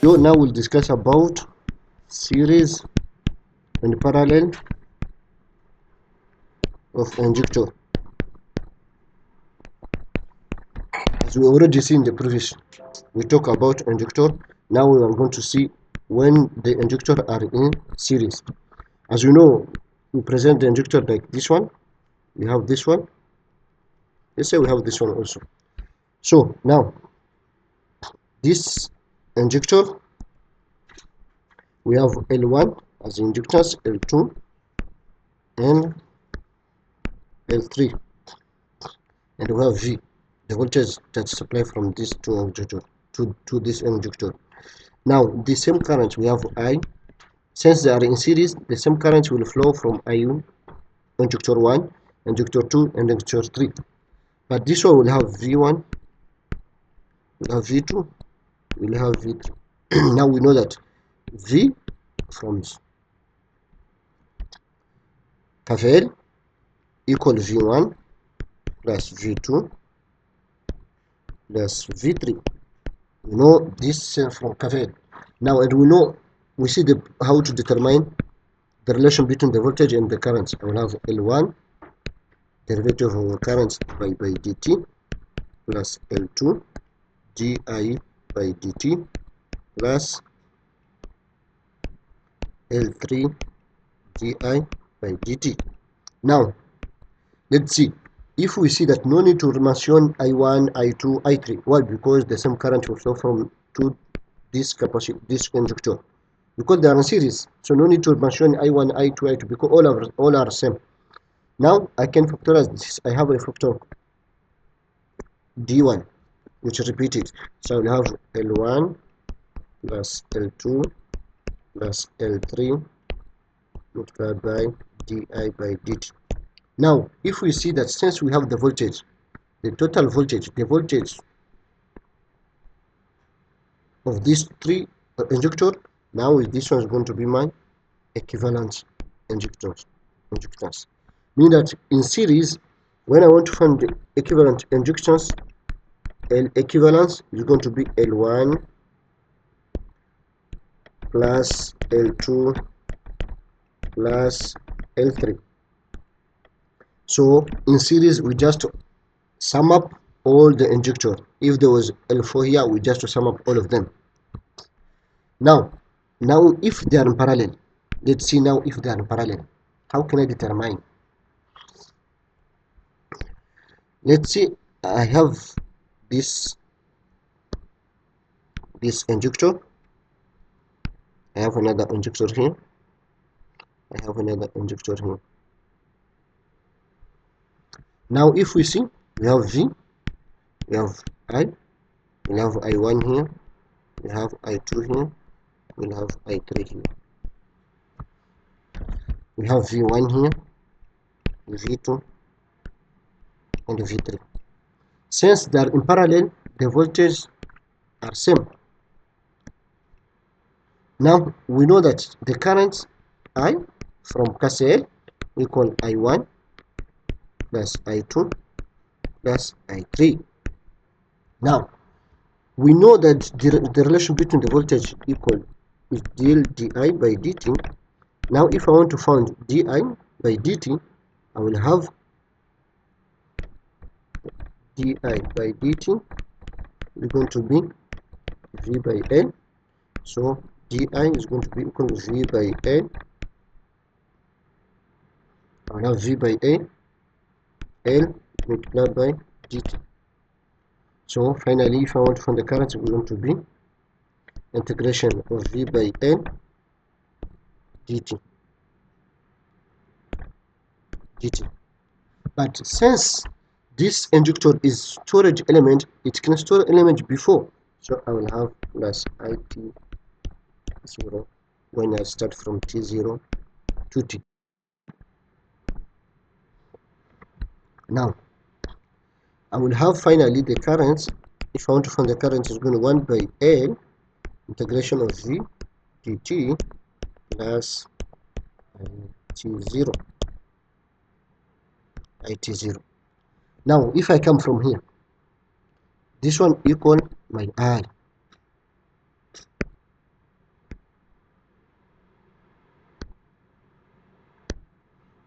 So now we'll discuss about series and parallel of inductor. As we already see in the previous, we talk about inductor. Now we are going to see when the inductor are in series. As you know, we present the inductor like this one. We have this one. Let's say we have this one also. So now this inductor, we have L1 as inductance, L2 and L3, and we have V, the voltage that supply from this to inductor to this inductor. Now the same current we have I. Since they are in series, the same current will flow from I1, inductor 1, inductor 2, and inductor 3. But this one will have V1, will have V2, will have V3. Now we know that V from Cavel equal V1 plus V2 plus V3. We know this from Cavel. Now, and we see how to determine the relation between the voltage and the currents. I will have L1 derivative of the currents by dt plus L2 di by dt plus L3 di by dt. Now let's see if we see that no need to mention I1, I2, I3. Why? Because the same current will flow from to this capacity, this inductor, because they are in series. So no need to mention I1, I2, I2 because all are same. Now I can factorize this. I have a factor d1 which is repeated. So I will have L1 plus L2 plus L3 multiplied by di by dt. Now if we see that since we have the voltage, the total voltage, the voltage of these three inductor, now this one is going to be my equivalent inductance. Mean that in series, when I want to find the equivalent inductance, L equivalence is going to be L1 plus L2 plus L3. So in series, we just sum up all the inductor. If there was L4 here, we just sum up all of them. Now if they are in parallel, let's see now if they are in parallel. How can I determine? Let's see, I have this inductor. I have another inductor here. I have another inductor here. Now if we see, we have V, we have I, we have I1 here, we have I2 here, we have I3 here. We have V1 here, V2, and V3. Since they are in parallel, the voltages are same. Now we know that the current I from KCL equal I1 plus I2 plus I3. Now we know that the relation between the voltage equal is del di by dt. Now if I want to find di by dt, I will have di by dt is going to be v by L. So di is going to be equal to v by L. I will have v by L multiplied by dt. So finally, if I want to find the current, it's going to be integration of v by L dt. But since this inductor is storage element, it can store element before. So I will have plus IT0 when I start from T0 to T. Now I will have finally the current. If I want to find the current, is going to 1 by L integration of V dt plus IT0. Now if I come from here, this one equal my I.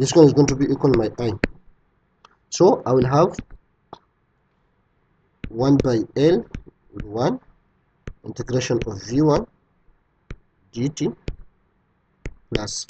This one is going to be equal my I. So I will have 1 by L1 integration of V1 dt plus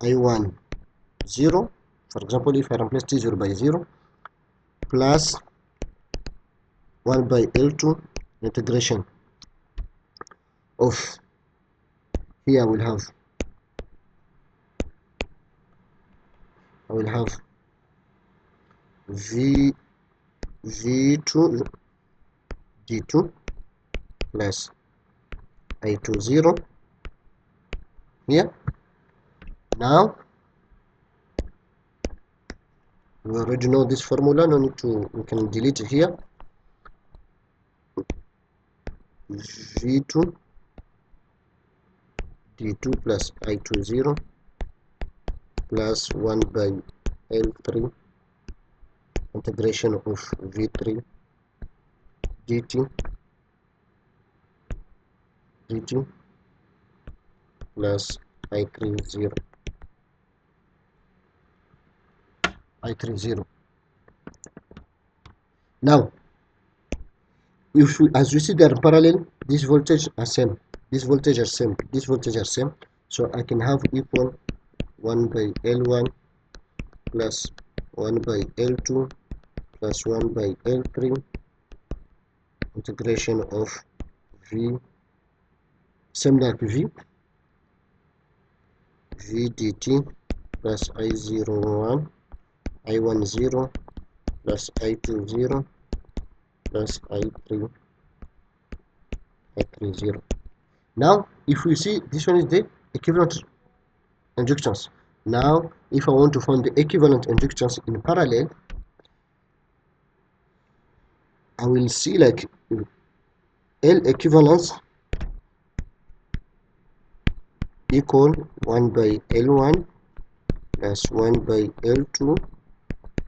I1 0. For example, if I replace T0 by 0 plus 1 by L2 integration of, here I will have V2 d2 plus I2 0 here. Now we already know this formula, no need to, we can delete it here. V2 d2 plus I2 0 plus 1 by L3 integration of V3 dt plus I3 0 Now if we, as you see, they are parallel, this voltage are same, this voltage are same, this voltage are same, so I can have equal 1 by L1 plus 1 by L2 plus 1 by L3 integration of V, same like V dt plus I01 I1 0 plus I2 0 plus I3 0. Now if we see, this one is the equivalent inductance. Now if I want to find the equivalent inductance in parallel, I will see like L equivalence equal 1 by L1 plus 1 by L2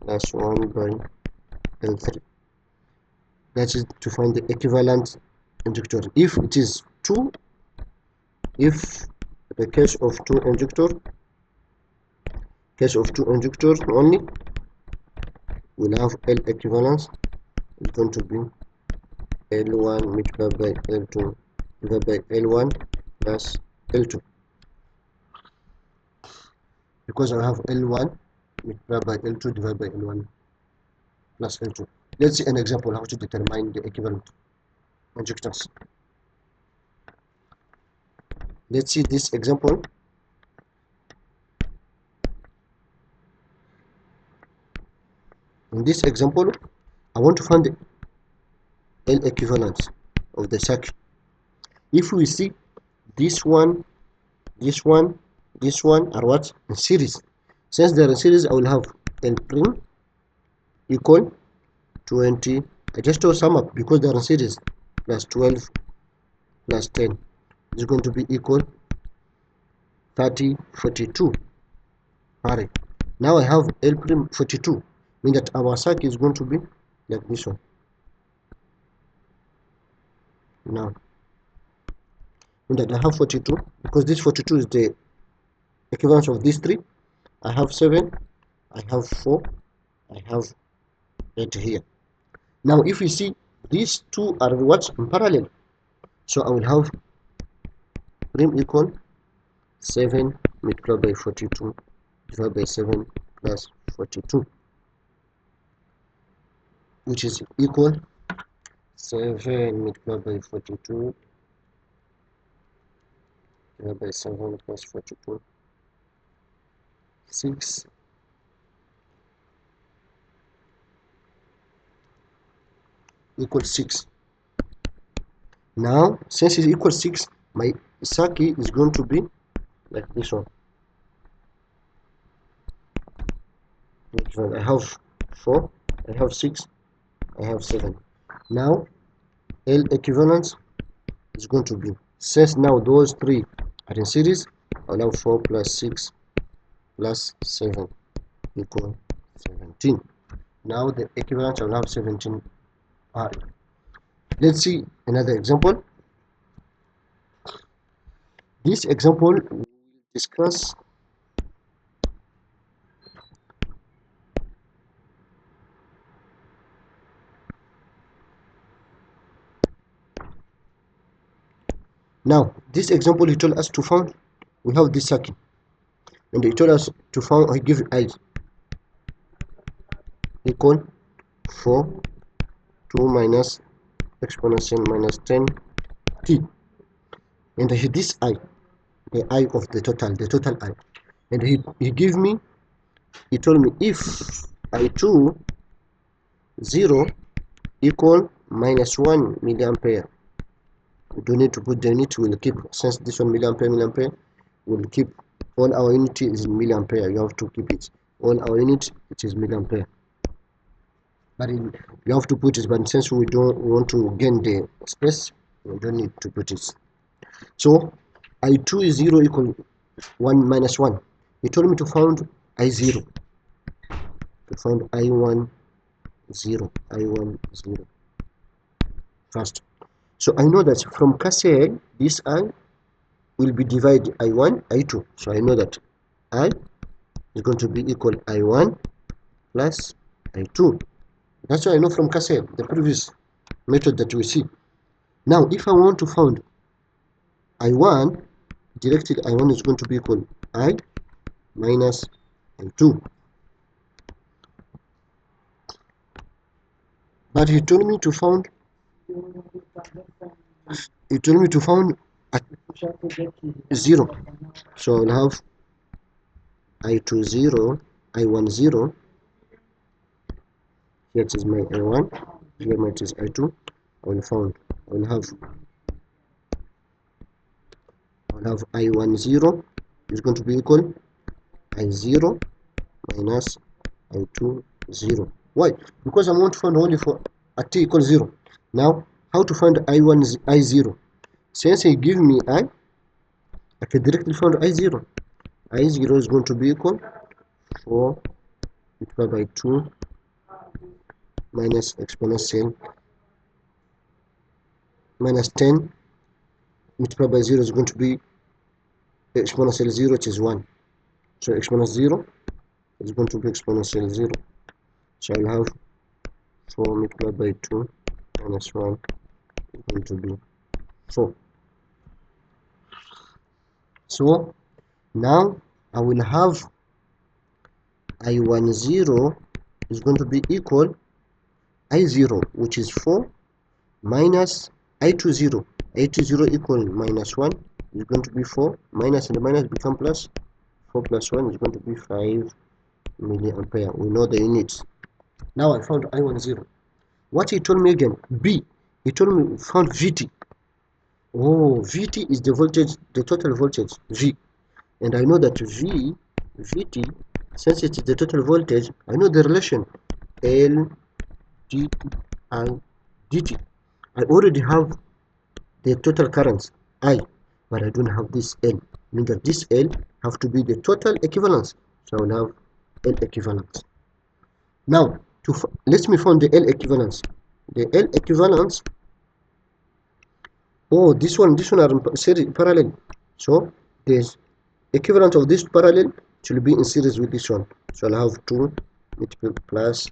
plus 1 by L3. That is to find the equivalent inductor. If it is 2, if the case of two inductors only, we'll have L equivalence is going to be L1 multiplied by L2 divided by L1 plus L2, because I have L1 multiplied by L2 divided by L1 plus L2. Let's see an example how to determine the equivalent inductance. Let's see this example. In this example, I want to find the L equivalence of the circuit. If we see this one are what? In series. Since they are in series, I will have L prime equal 20. I just to sum up because they are in series, plus 12 plus 10 is going to be equal 30, 42. Alright. Now I have L prime 42, mean that our circuit is going to be like this one. Now, mean that I have 42, because this 42 is the equivalence of these three. I have 7, I have 4, I have 8 here. Now if you see, these two are what? In parallel. So I will have prime equal 7 multiplied by 42 divided by 7 plus 42, which is equal 7 multiplied by 42 divided by 7 plus 42, 6 equals 6. Now since it equals 6, my circuit is going to be like this one. I have 4, I have 6, I have 7. Now L equivalence is going to be, since now those three are in series, I'll have 4 plus 6 plus 7 equal 17. Now the equivalent, I'll have 17 R. Let's see another example. This example we will discuss Now, this example he told us to find, we have this circuit, and he told us to find, I give I equal 4, 2 minus exponential minus 10 t, and this I, the I of the total I, and he gave me, he told me if I2 0 equal minus 1 milliampere. We don't need to put the unit, we'll keep, since this one milliampere, we'll keep all our unit is in milliampere. You have to keep it, all our unit it is milliampere, but you have to put it, but since we want to gain the space, we don't need to put it. So I2 is 0 equal 1 minus 1. He told me to find I0, to find I10 first. So I know that from Cassel this I will be divided I1 I2, so I know that I is going to be equal I1 plus I2. That's what I know from Cassel, the previous method that we see. Now if I want to find I1, directly I1 is going to be equal I minus I2, but he told me to find at 0, so I'll have I2 0, I1 0, here it is my I1, here it is I2. I'll have I10 is going to be equal I0 minus I2 0. Why? Because I want to find only for at t equals 0. Now, how to find I1 I0? Since he give me I can directly find I0. I0 is going to be equal 4 multiplied by 2 minus exponential minus 10 multiplied by 0 is going to be exponential 0, which is 1. So exponential 0 is going to be exponential 0. So I'll have 4 multiplied by 2 minus 1 is going to be 4. So now I will have I10 is going to be equal I0, which is 4, minus I20. I20 equal minus 1 is going to be 4, minus and the minus become plus. 4 plus 1 is going to be 5 milliampere. We know the units. Now I found I10. What he told me again? B. He told me found VT. Oh, VT is the voltage, the total voltage, V. And I know that VT, since it is the total voltage, I know the relation L I dt. I already have the total currents I, but I don't have this L. Means that this L have to be the total equivalence. So I will have L equivalence. Now, let me find the L equivalence. The L equivalence. Oh, this one are series parallel. So the equivalent of this parallel should be in series with this one. So I'll have 2 multiplied plus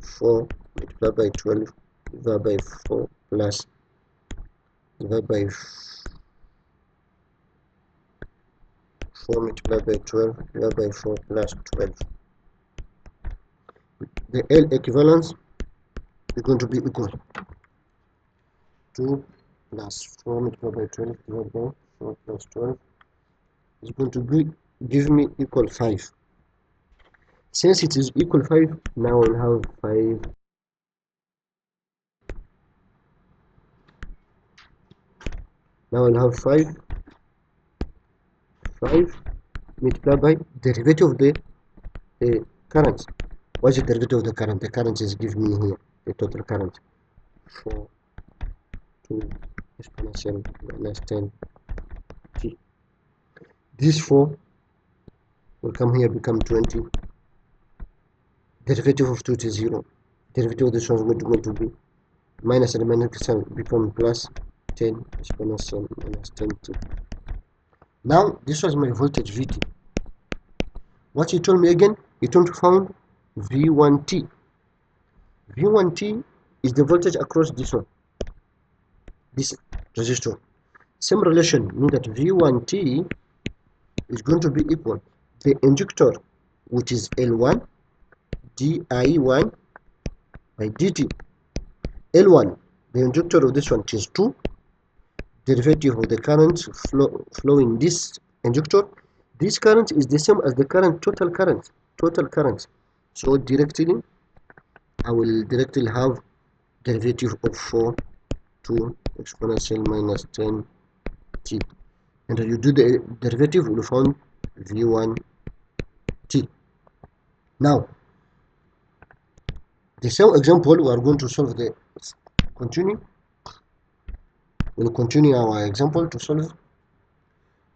4 multiplied by 12 divided by 4 plus divided by 4 multiplied by 12 divided by 4 plus 12. The L equivalence is going to be equal 2 plus 4 multiplied by 12 divided by 4 plus 12 is going to be give me equal 5. Since it is equal 5, now I'll have 5 5 multiplied by derivative of the current. What's the derivative of the current? The current is giving me here the total current 4 2 exponential minus 10 t. This 4 will come here, become 20. Derivative of 2 is 0. Derivative of this one is going to be minus and minus become plus 10 exponential minus 10 t. Now this was my voltage VT. What he told me again? He told me to find V1T. V1T is the voltage across this one, this resistor. Same relation means that V1t is going to be equal the inductor, which is L1 di1 by dt. L1, the inductor of this one, is 2. Derivative of the current flowing this inductor. This current is the same as the current total current. So directly I will directly have derivative of 4 to exponential minus 10 t, and you do the derivative, will find v1 t. Now the same example, we are going to solve the continue. We'll continue our example to solve.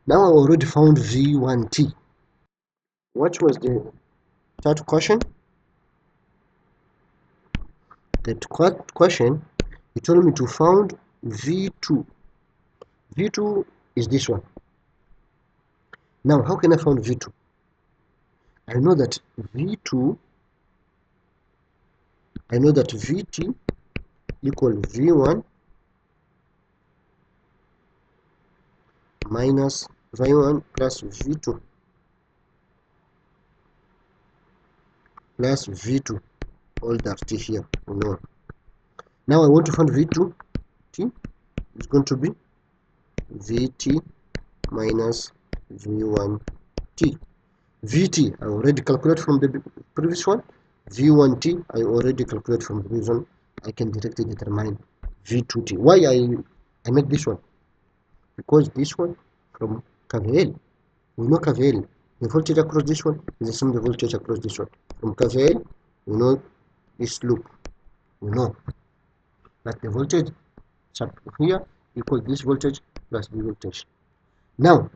Now I already found v1t. What was the third question? That question, he told me to find v2. V2 is this one. Now how can I find v2? I know that v2, I know that vt equal v1 minus v1 plus v2 plus v2, all that t here. No. Now I want to find v2 t is going to be vt minus v1 t. Vt I already calculate from the previous one. V1t I already calculate from the previous one. I can directly determine v2t. Why I make this one? Because this one from KVL, we know KVL, the voltage across this one is the same the voltage across this one. From KVL, we know this loop, we know that the voltage here equals this voltage plus the voltage. Now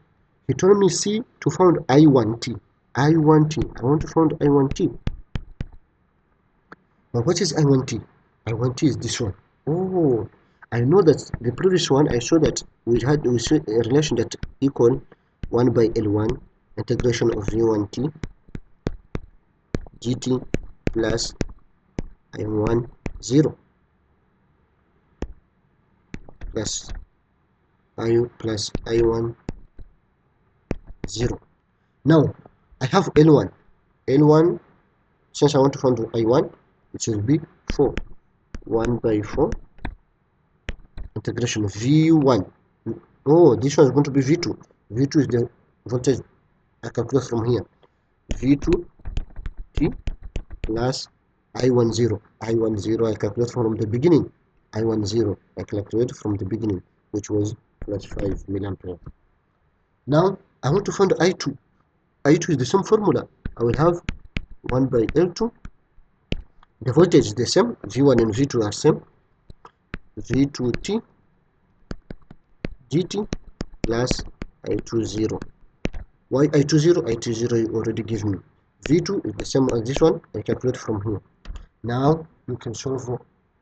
he told me C to find I1t. I want to find I1t. Now what is I1t? I1t is this one. Oh, I know that the previous one I saw that we saw a relation that equal 1 by L1 integration of V1t gt plus I1 0 plus I1 0. Now I have L1, since I want to find I1, it will be 4, 1 by 4 integration of V1. Oh, this one is going to be V2. V2 is the voltage I calculate from here. V2 t plus I10. I calculate from the beginning. I10 I calculate from the beginning, which was plus 5 milliampere. Now I want to find I2. I2 is the same formula. I will have 1 by L2. The voltage is the same. V1 and V2 are same. V2t gt plus I20. Why I20? I20 you already give me. V2 is the same as this one. I calculate from here. Now you can solve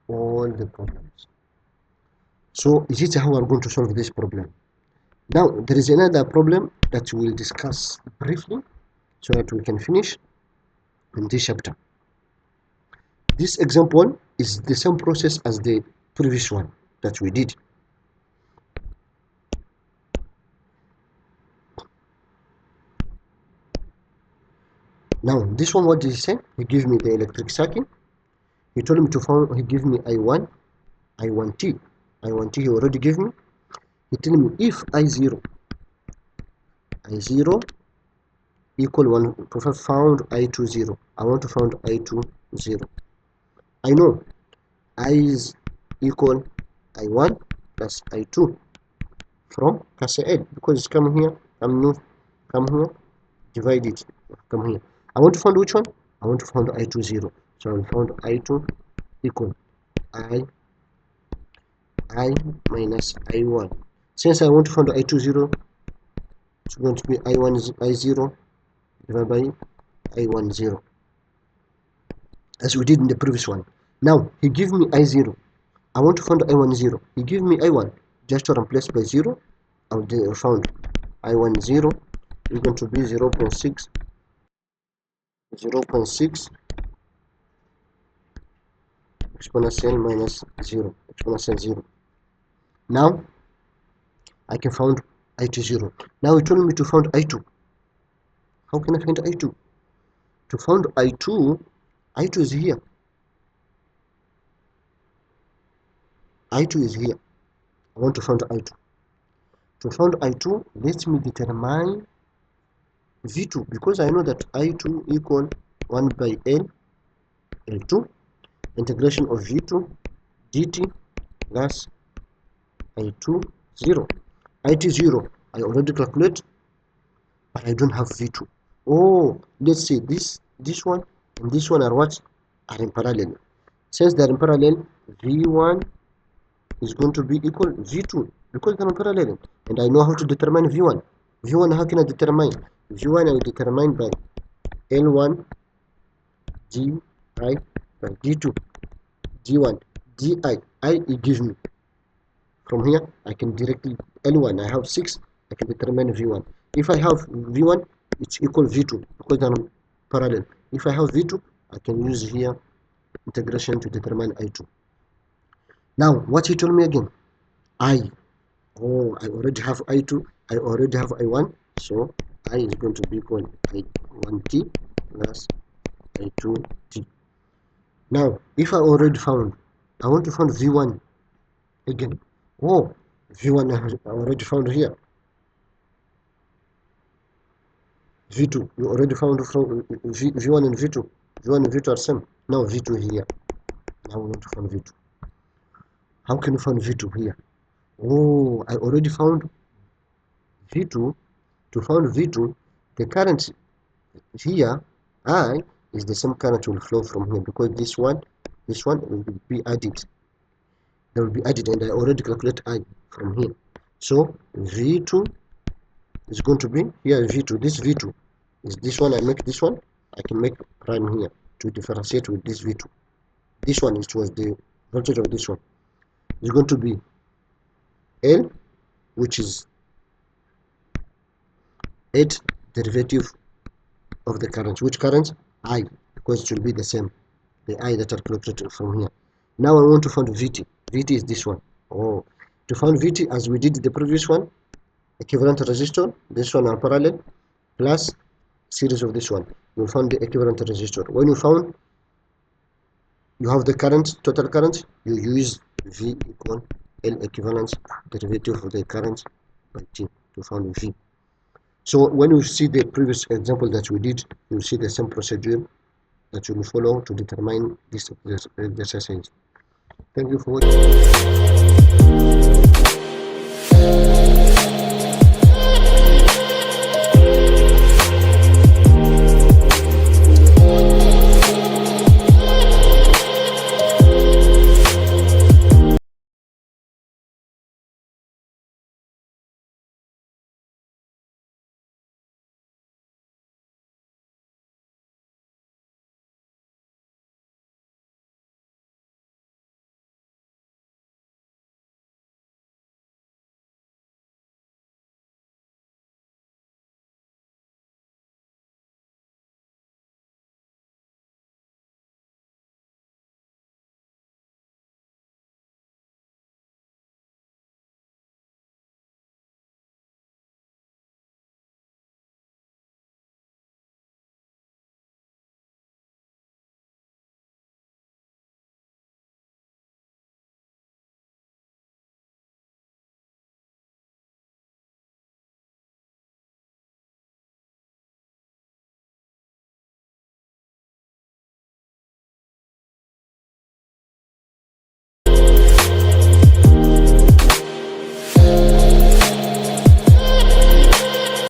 all the problems. So this is how we are going to solve this problem. Now there is another problem that we will discuss briefly so that we can finish in this chapter. This example is the same process as the previous one that we did. Now this one, what did he say? He gave me the electric circuit. He told me to find, he gave me I1, I1t. I1t he already gave me. He told me if I0 equal 1, to found I20. I want to find I20. I know I is equal I1 plus I2 from KCL, because it's coming here, come here, divide it, come here. I want to find which one? I want to find I20. So I will find I2 equal I minus I1. Since I want to find I20, it's going to be I0 divided by I10, as we did in the previous one. Now he gave me I0. I want to find I10. He gave me I1. Just to replace by 0, I will found I10 is going to be 0.6 exponential minus 0, exponential 0. Now I can find I20. Now it told me to find I2. How can I find I2? To find I2, I2 is here. I2 is here. I want to find I2. To find I2, let me determine V2, because I know that I2 equal 1 by L2 integration of V2 dt plus I2 0. I2 0, I already calculate, but I don't have V2. Oh, let's see, this one and this one are what? Are in parallel. Since they are in parallel, V1 is going to be equal V2 because they are in parallel. And I know how to determine V1. V1, how can I determine? V1 I will determine by L1 di by d2 d1 di. It gives me from here. I can directly L1, I have 6, I can determine V1. If I have V1, it's equal V2 because they're parallel. If I have V2, I can use here integration to determine I2. Now what he told me again, I I already have I2, I already have I1, so I is going to be equal I1t plus I2t. Now if I already found, I want to find V1 again. V1 I already found here. V2 you already found from V1 and V2. V1 and V2 are same. Now V2 here. Now we want to find V2. How can you find V2 here? I already found V2. To find V2, the current here, I, is the same current will flow from here because this one will be added. They will be added, and I already calculate I from here. So V2 is going to be here V2. This V2 is this one. I make this one. I can make prime here to differentiate with this V2. This one was the voltage of this one. It's going to be L, which is 8 derivative of the current. Which current? I, because it will be the same. The I that are calculated from here. Now I want to find Vt. Vt is this one. To find Vt, as we did the previous one, equivalent resistor, this one are parallel, plus series of this one. You will find the equivalent resistor. When you found you have the current, total current, you use V equal L equivalent derivative of the current by T to find V. So when you see the previous example that we did, you see the same procedure that you will follow to determine this exercise. Thank you for watching.